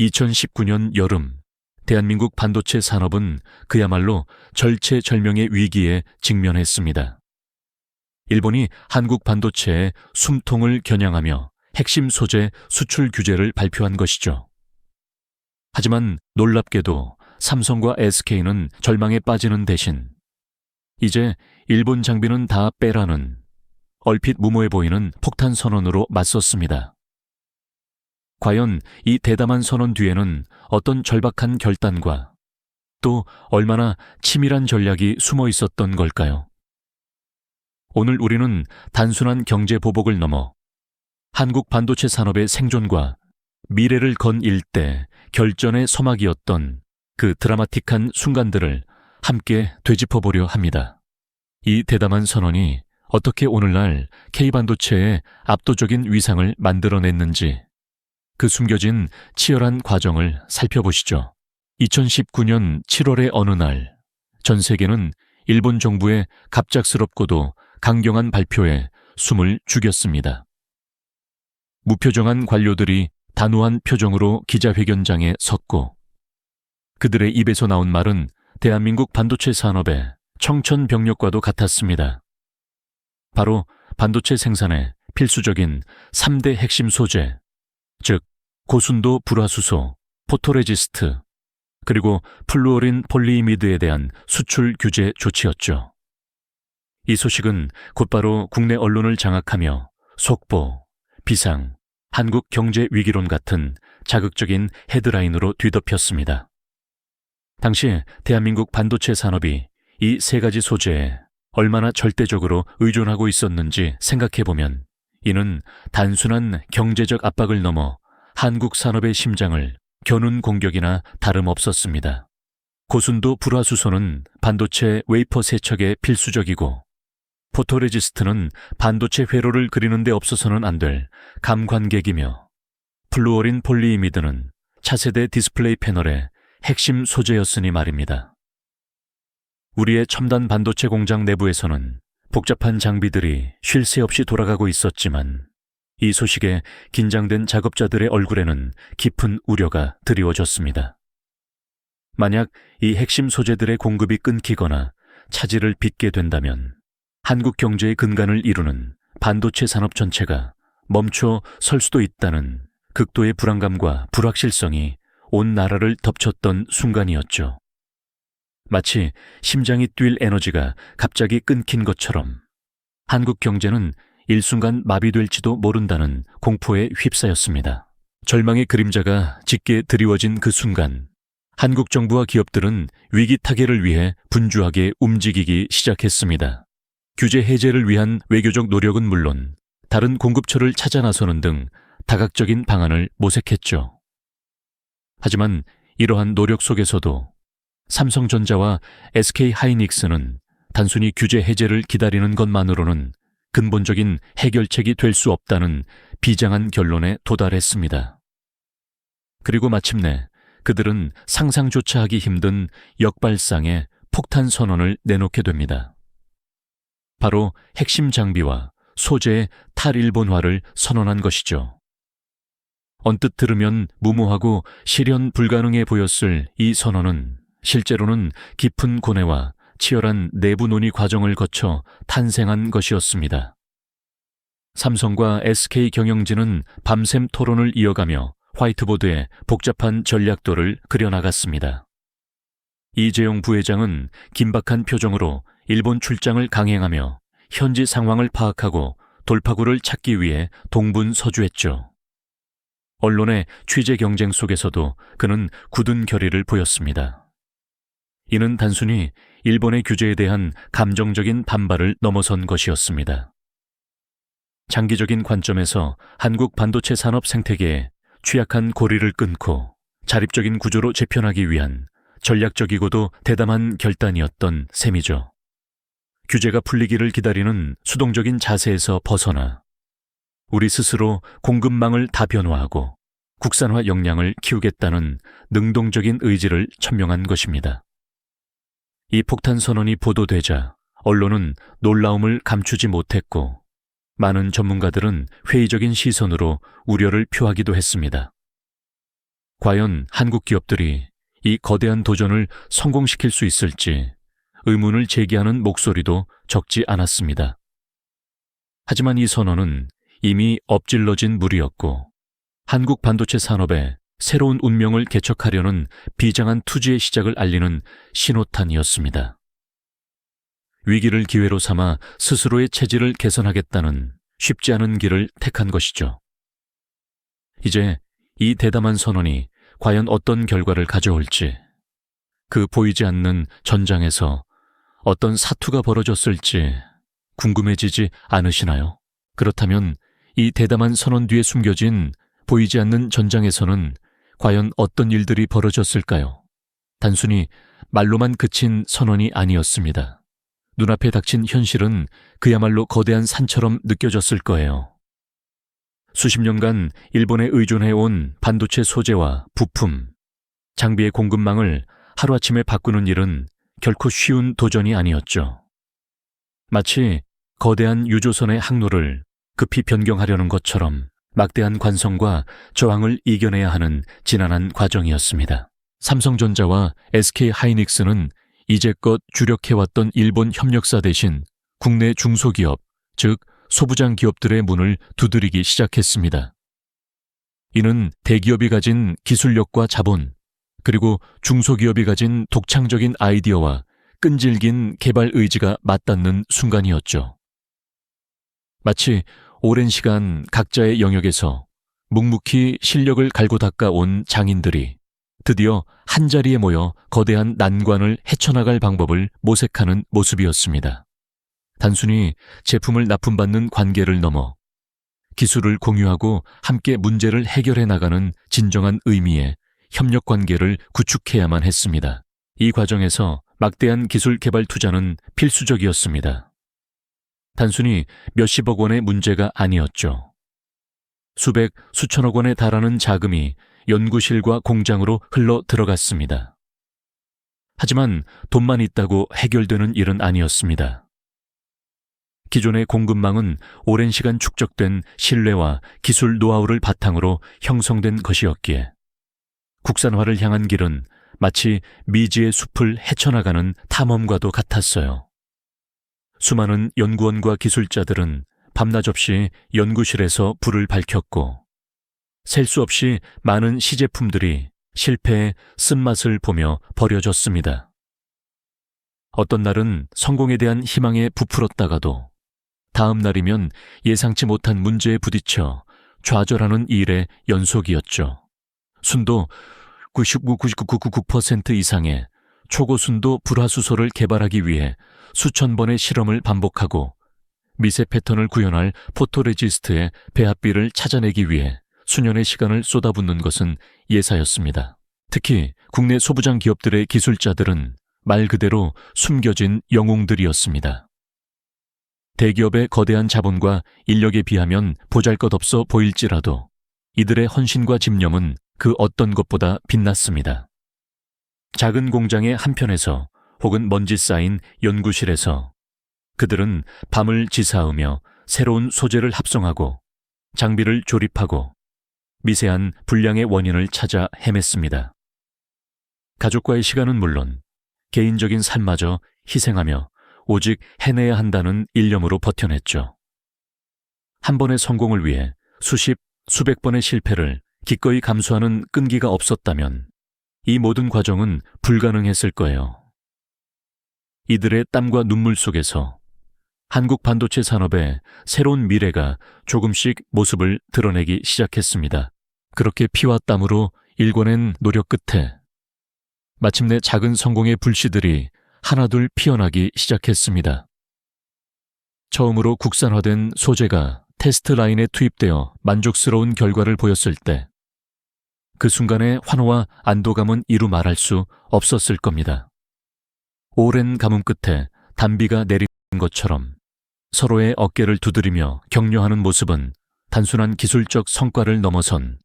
2019년 여름, 대한민국 반도체 산업은 그야말로 절체절명의 위기에 직면했습니다. 일본이 한국 반도체의 숨통을 겨냥하며 핵심 소재 수출 규제를 발표한 것이죠. 하지만 놀랍게도 삼성과 SK는 절망에 빠지는 대신 이제 일본 장비는 다 빼라는 얼핏 무모해 보이는 폭탄 선언으로 맞섰습니다. 과연 이 대담한 선언 뒤에는 어떤 절박한 결단과 또 얼마나 치밀한 전략이 숨어 있었던 걸까요? 오늘 우리는 단순한 경제 보복을 넘어 한국 반도체 산업의 생존과 미래를 건 일대 결전의 서막이었던 그 드라마틱한 순간들을 함께 되짚어보려 합니다. 이 대담한 선언이 어떻게 오늘날 K반도체의 압도적인 위상을 만들어냈는지 그 숨겨진 치열한 과정을 살펴보시죠. 2019년 7월의 어느 날, 전 세계는 일본 정부의 갑작스럽고도 강경한 발표에 숨을 죽였습니다. 무표정한 관료들이 단호한 표정으로 기자회견장에 섰고 그들의 입에서 나온 말은 대한민국 반도체 산업의 청천벽력과도 같았습니다. 바로 반도체 생산에 필수적인 3대 핵심 소재, 즉 고순도 불화수소, 포토레지스트, 그리고 플루오린 폴리이미드에 대한 수출 규제 조치였죠. 이 소식은 곧바로 국내 언론을 장악하며 속보, 비상, 한국 경제 위기론 같은 자극적인 헤드라인으로 뒤덮였습니다. 당시 대한민국 반도체 산업이 이 세 가지 소재에 얼마나 절대적으로 의존하고 있었는지 생각해보면 이는 단순한 경제적 압박을 넘어 한국 산업의 심장을 겨눈 공격이나 다름없었습니다. 고순도 불화수소는 반도체 웨이퍼 세척에 필수적이고 포토레지스트는 반도체 회로를 그리는 데 없어서는 안 될 감관객이며 플루오린 폴리이미드는 차세대 디스플레이 패널의 핵심 소재였으니 말입니다. 우리의 첨단 반도체 공장 내부에서는 복잡한 장비들이 쉴 새 없이 돌아가고 있었지만 이 소식에 긴장된 작업자들의 얼굴에는 깊은 우려가 드리워졌습니다. 만약 이 핵심 소재들의 공급이 끊기거나 차질을 빚게 된다면 한국 경제의 근간을 이루는 반도체 산업 전체가 멈춰 설 수도 있다는 극도의 불안감과 불확실성이 온 나라를 덮쳤던 순간이었죠. 마치 심장이 뛸 에너지가 갑자기 끊긴 것처럼 한국 경제는 일순간 마비될지도 모른다는 공포에 휩싸였습니다. 절망의 그림자가 짙게 드리워진 그 순간, 한국 정부와 기업들은 위기 타개를 위해 분주하게 움직이기 시작했습니다. 규제 해제를 위한 외교적 노력은 물론 다른 공급처를 찾아 나서는 등 다각적인 방안을 모색했죠. 하지만 이러한 노력 속에서도 삼성전자와 SK하이닉스는 단순히 규제 해제를 기다리는 것만으로는 근본적인 해결책이 될 수 없다는 비장한 결론에 도달했습니다. 그리고 마침내 그들은 상상조차 하기 힘든 역발상의 폭탄 선언을 내놓게 됩니다. 바로 핵심 장비와 소재의 탈일본화를 선언한 것이죠. 언뜻 들으면 무모하고 실현 불가능해 보였을 이 선언은 실제로는 깊은 고뇌와 치열한 내부 논의 과정을 거쳐 탄생한 것이었습니다. 삼성과 SK 경영진은 밤샘 토론을 이어가며 화이트보드에 복잡한 전략도를 그려나갔습니다. 이재용 부회장은 긴박한 표정으로 일본 출장을 강행하며 현지 상황을 파악하고 돌파구를 찾기 위해 동분서주했죠. 언론의 취재 경쟁 속에서도 그는 굳은 결의를 보였습니다. 이는 단순히 일본의 규제에 대한 감정적인 반발을 넘어선 것이었습니다. 장기적인 관점에서 한국 반도체 산업 생태계에 취약한 고리를 끊고 자립적인 구조로 재편하기 위한 전략적이고도 대담한 결단이었던 셈이죠. 규제가 풀리기를 기다리는 수동적인 자세에서 벗어나 우리 스스로 공급망을 다변화하고 국산화 역량을 키우겠다는 능동적인 의지를 천명한 것입니다. 이 폭탄 선언이 보도되자 언론은 놀라움을 감추지 못했고 많은 전문가들은 회의적인 시선으로 우려를 표하기도 했습니다. 과연 한국 기업들이 이 거대한 도전을 성공시킬 수 있을지 의문을 제기하는 목소리도 적지 않았습니다. 하지만 이 선언은 이미 엎질러진 물이었고 한국 반도체 산업에 새로운 운명을 개척하려는 비장한 투지의 시작을 알리는 신호탄이었습니다. 위기를 기회로 삼아 스스로의 체질을 개선하겠다는 쉽지 않은 길을 택한 것이죠. 이제 이 대담한 선언이 과연 어떤 결과를 가져올지, 그 보이지 않는 전장에서 어떤 사투가 벌어졌을지 궁금해지지 않으시나요? 그렇다면 이 대담한 선언 뒤에 숨겨진 보이지 않는 전장에서는 과연 어떤 일들이 벌어졌을까요? 단순히 말로만 그친 선언이 아니었습니다. 눈앞에 닥친 현실은 그야말로 거대한 산처럼 느껴졌을 거예요. 수십 년간 일본에 의존해온 반도체 소재와 부품, 장비의 공급망을 하루아침에 바꾸는 일은 결코 쉬운 도전이 아니었죠. 마치 거대한 유조선의 항로를 급히 변경하려는 것처럼 막대한 관성과 저항을 이겨내야 하는 지난한 과정이었습니다. 삼성전자와 SK하이닉스는 이제껏 주력해왔던 일본 협력사 대신 국내 중소기업, 즉 소부장 기업들의 문을 두드리기 시작했습니다. 이는 대기업이 가진 기술력과 자본, 그리고 중소기업이 가진 독창적인 아이디어와 끈질긴 개발 의지가 맞닿는 순간이었죠. 마치 오랜 시간 각자의 영역에서 묵묵히 실력을 갈고 닦아온 장인들이 드디어 한자리에 모여 거대한 난관을 헤쳐나갈 방법을 모색하는 모습이었습니다. 단순히 제품을 납품받는 관계를 넘어 기술을 공유하고 함께 문제를 해결해 나가는 진정한 의미의 협력 관계를 구축해야만 했습니다. 이 과정에서 막대한 기술 개발 투자는 필수적이었습니다. 단순히 몇십억 원의 문제가 아니었죠. 수백, 수천억 원에 달하는 자금이 연구실과 공장으로 흘러 들어갔습니다. 하지만 돈만 있다고 해결되는 일은 아니었습니다. 기존의 공급망은 오랜 시간 축적된 신뢰와 기술 노하우를 바탕으로 형성된 것이었기에 국산화를 향한 길은 마치 미지의 숲을 헤쳐나가는 탐험과도 같았어요. 수많은 연구원과 기술자들은 밤낮 없이 연구실에서 불을 밝혔고 셀 수 없이 많은 시제품들이 실패의 쓴맛을 보며 버려졌습니다. 어떤 날은 성공에 대한 희망에 부풀었다가도 다음 날이면 예상치 못한 문제에 부딪혀 좌절하는 일의 연속이었죠. 순도 99.9999% 이상의 초고순도 불화수소를 개발하기 위해 수천 번의 실험을 반복하고 미세 패턴을 구현할 포토레지스트의 배합비를 찾아내기 위해 수년의 시간을 쏟아붓는 것은 예사였습니다. 특히 국내 소부장 기업들의 기술자들은 말 그대로 숨겨진 영웅들이었습니다. 대기업의 거대한 자본과 인력에 비하면 보잘것없어 보일지라도 이들의 헌신과 집념은 그 어떤 것보다 빛났습니다. 작은 공장의 한편에서 혹은 먼지 쌓인 연구실에서 그들은 밤을 지사하며 새로운 소재를 합성하고 장비를 조립하고 미세한 불량의 원인을 찾아 헤맸습니다. 가족과의 시간은 물론 개인적인 삶마저 희생하며 오직 해내야 한다는 일념으로 버텨냈죠. 한 번의 성공을 위해 수백 번의 실패를 기꺼이 감수하는 끈기가 없었다면 이 모든 과정은 불가능했을 거예요. 이들의 땀과 눈물 속에서 한국 반도체 산업의 새로운 미래가 조금씩 모습을 드러내기 시작했습니다. 그렇게 피와 땀으로 일궈낸 노력 끝에 마침내 작은 성공의 불씨들이 하나둘 피어나기 시작했습니다. 처음으로 국산화된 소재가 테스트 라인에 투입되어 만족스러운 결과를 보였을 때 그 순간의 환호와 안도감은 이루 말할 수 없었을 겁니다. 오랜 가뭄 끝에 단비가 내린 것처럼 서로의 어깨를 두드리며 격려하는 모습은 단순한 기술적 성과를 넘어선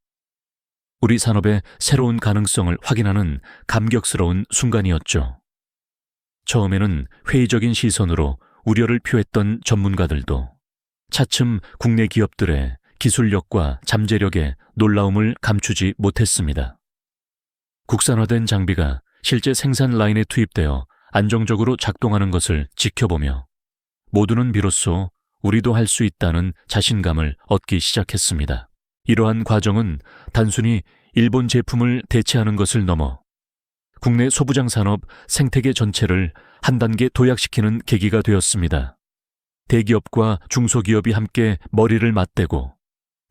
우리 산업의 새로운 가능성을 확인하는 감격스러운 순간이었죠. 처음에는 회의적인 시선으로 우려를 표했던 전문가들도 차츰 국내 기업들의 기술력과 잠재력에 놀라움을 감추지 못했습니다. 국산화된 장비가 실제 생산 라인에 투입되어 안정적으로 작동하는 것을 지켜보며 모두는 비로소 우리도 할 수 있다는 자신감을 얻기 시작했습니다. 이러한 과정은 단순히 일본 제품을 대체하는 것을 넘어 국내 소부장 산업 생태계 전체를 한 단계 도약시키는 계기가 되었습니다. 대기업과 중소기업이 함께 머리를 맞대고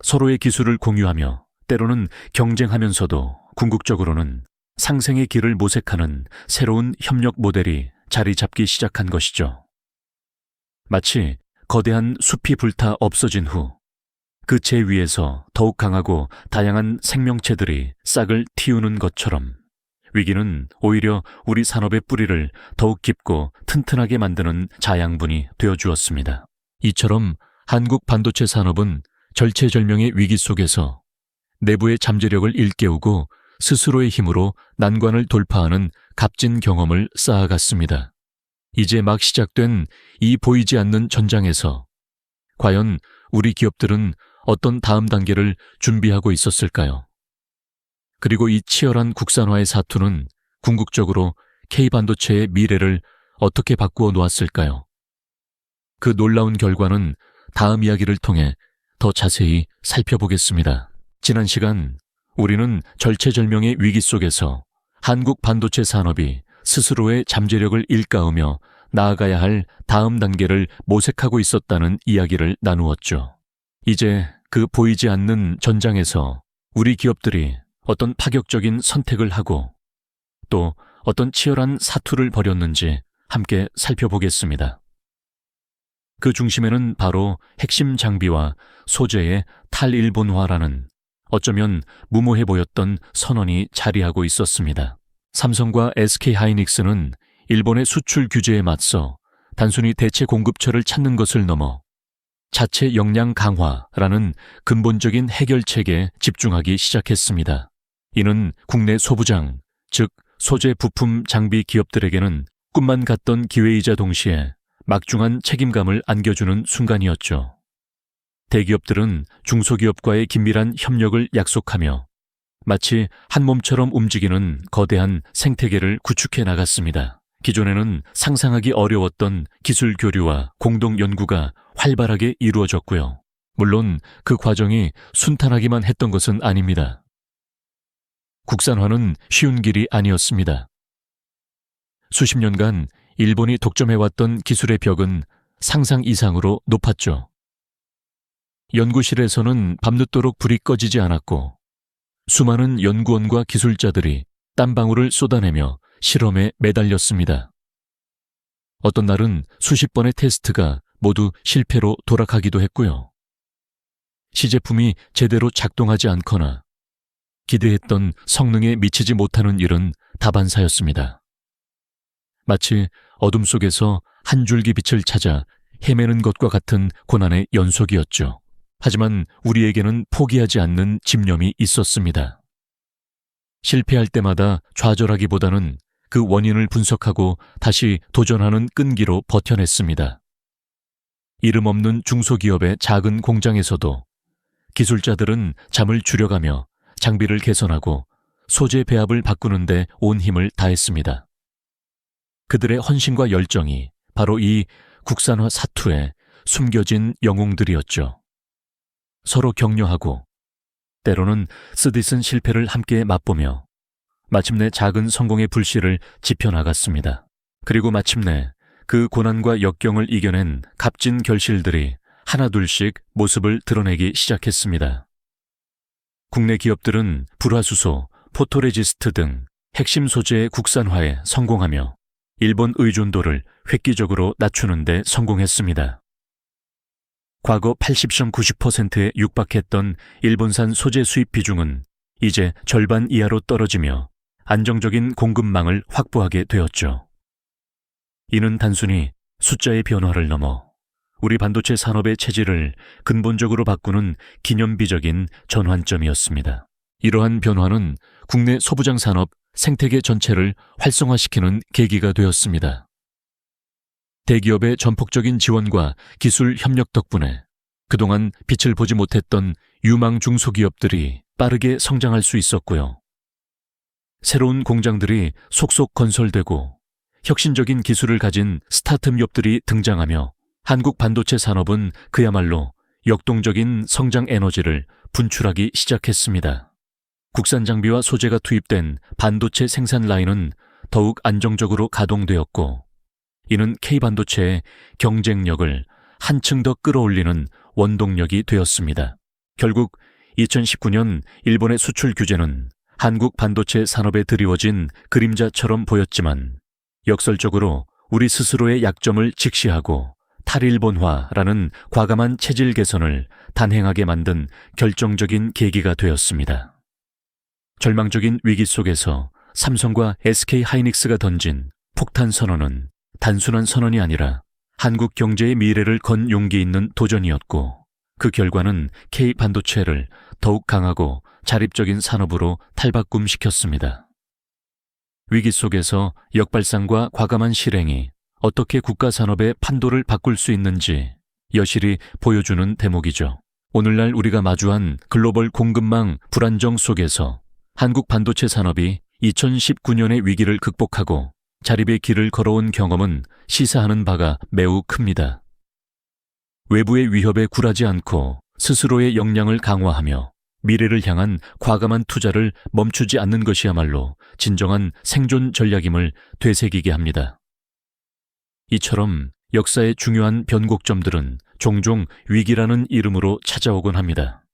서로의 기술을 공유하며 때로는 경쟁하면서도 궁극적으로는 상생의 길을 모색하는 새로운 협력 모델이 자리 잡기 시작한 것이죠. 마치 거대한 숲이 불타 없어진 후 그 재 위에서 더욱 강하고 다양한 생명체들이 싹을 틔우는 것처럼 위기는 오히려 우리 산업의 뿌리를 더욱 깊고 튼튼하게 만드는 자양분이 되어주었습니다. 이처럼 한국 반도체 산업은 절체절명의 위기 속에서 내부의 잠재력을 일깨우고 스스로의 힘으로 난관을 돌파하는 값진 경험을 쌓아갔습니다. 이제 막 시작된 이 보이지 않는 전장에서 과연 우리 기업들은 어떤 다음 단계를 준비하고 있었을까요? 그리고 이 치열한 국산화의 사투는 궁극적으로 K반도체의 미래를 어떻게 바꾸어 놓았을까요? 그 놀라운 결과는 다음 이야기를 통해 더 자세히 살펴보겠습니다. 지난 시간 우리는 절체절명의 위기 속에서 한국 반도체 산업이 스스로의 잠재력을 일깨우며 나아가야 할 다음 단계를 모색하고 있었다는 이야기를 나누었죠. 이제 그 보이지 않는 전장에서 우리 기업들이 어떤 파격적인 선택을 하고 또 어떤 치열한 사투를 벌였는지 함께 살펴보겠습니다. 그 중심에는 바로 핵심 장비와 소재의 탈일본화라는 어쩌면 무모해 보였던 선언이 자리하고 있었습니다. 삼성과 SK하이닉스는 일본의 수출 규제에 맞서 단순히 대체 공급처를 찾는 것을 넘어 자체 역량 강화라는 근본적인 해결책에 집중하기 시작했습니다. 이는 국내 소부장, 즉 소재 부품 장비 기업들에게는 꿈만 같던 기회이자 동시에 막중한 책임감을 안겨주는 순간이었죠. 대기업들은 중소기업과의 긴밀한 협력을 약속하며 마치 한 몸처럼 움직이는 거대한 생태계를 구축해 나갔습니다. 기존에는 상상하기 어려웠던 기술 교류와 공동 연구가 활발하게 이루어졌고요. 물론 그 과정이 순탄하기만 했던 것은 아닙니다. 국산화는 쉬운 길이 아니었습니다. 수십 년간 일본이 독점해왔던 기술의 벽은 상상 이상으로 높았죠. 연구실에서는 밤늦도록 불이 꺼지지 않았고 수많은 연구원과 기술자들이 땀방울을 쏟아내며 실험에 매달렸습니다. 어떤 날은 수십 번의 테스트가 모두 실패로 돌아가기도 했고요. 시제품이 제대로 작동하지 않거나 기대했던 성능에 미치지 못하는 일은 다반사였습니다. 마치 어둠 속에서 한 줄기 빛을 찾아 헤매는 것과 같은 고난의 연속이었죠. 하지만 우리에게는 포기하지 않는 집념이 있었습니다. 실패할 때마다 좌절하기보다는 그 원인을 분석하고 다시 도전하는 끈기로 버텨냈습니다. 이름 없는 중소기업의 작은 공장에서도 기술자들은 잠을 줄여가며 장비를 개선하고 소재 배합을 바꾸는 데 온 힘을 다했습니다. 그들의 헌신과 열정이 바로 이 국산화 사투에 숨겨진 영웅들이었죠. 서로 격려하고 때로는 쓰디쓴 실패를 함께 맛보며 마침내 작은 성공의 불씨를 지펴나갔습니다. 그리고 마침내 그 고난과 역경을 이겨낸 값진 결실들이 하나둘씩 모습을 드러내기 시작했습니다. 국내 기업들은 불화수소, 포토레지스트 등 핵심 소재의 국산화에 성공하며 일본 의존도를 획기적으로 낮추는 데 성공했습니다. 과거 80.90%에 육박했던 일본산 소재 수입 비중은 이제 절반 이하로 떨어지며 안정적인 공급망을 확보하게 되었죠. 이는 단순히 숫자의 변화를 넘어 우리 반도체 산업의 체질을 근본적으로 바꾸는 기념비적인 전환점이었습니다. 이러한 변화는 국내 소부장 산업 생태계 전체를 활성화시키는 계기가 되었습니다. 대기업의 전폭적인 지원과 기술 협력 덕분에 그동안 빛을 보지 못했던 유망 중소기업들이 빠르게 성장할 수 있었고요. 새로운 공장들이 속속 건설되고 혁신적인 기술을 가진 스타트업들이 등장하며 한국 반도체 산업은 그야말로 역동적인 성장 에너지를 분출하기 시작했습니다. 국산 장비와 소재가 투입된 반도체 생산 라인은 더욱 안정적으로 가동되었고, 이는 K반도체의 경쟁력을 한층 더 끌어올리는 원동력이 되었습니다. 결국 2019년 일본의 수출 규제는 한국 반도체 산업에 드리워진 그림자처럼 보였지만, 역설적으로 우리 스스로의 약점을 직시하고 탈일본화라는 과감한 체질 개선을 단행하게 만든 결정적인 계기가 되었습니다. 절망적인 위기 속에서 삼성과 SK 하이닉스가 던진 폭탄 선언은 단순한 선언이 아니라 한국 경제의 미래를 건 용기 있는 도전이었고, 그 결과는 K 반도체를 더욱 강하고 자립적인 산업으로 탈바꿈시켰습니다. 위기 속에서 역발상과 과감한 실행이 어떻게 국가 산업의 판도를 바꿀 수 있는지 여실히 보여주는 대목이죠. 오늘날 우리가 마주한 글로벌 공급망 불안정 속에서 한국 반도체 산업이 2019년의 위기를 극복하고 자립의 길을 걸어온 경험은 시사하는 바가 매우 큽니다. 외부의 위협에 굴하지 않고 스스로의 역량을 강화하며 미래를 향한 과감한 투자를 멈추지 않는 것이야말로 진정한 생존 전략임을 되새기게 합니다. 이처럼 역사의 중요한 변곡점들은 종종 위기라는 이름으로 찾아오곤 합니다.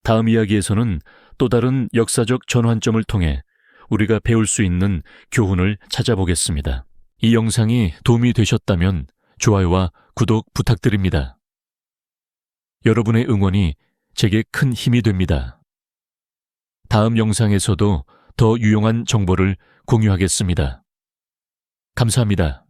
다음 이야기에서는 또 다른 역사적 전환점을 통해 우리가 배울 수 있는 교훈을 찾아보겠습니다. 이 영상이 도움이 되셨다면 좋아요와 구독 부탁드립니다. 여러분의 응원이 제게 큰 힘이 됩니다. 다음 영상에서도 더 유용한 정보를 공유하겠습니다. 감사합니다.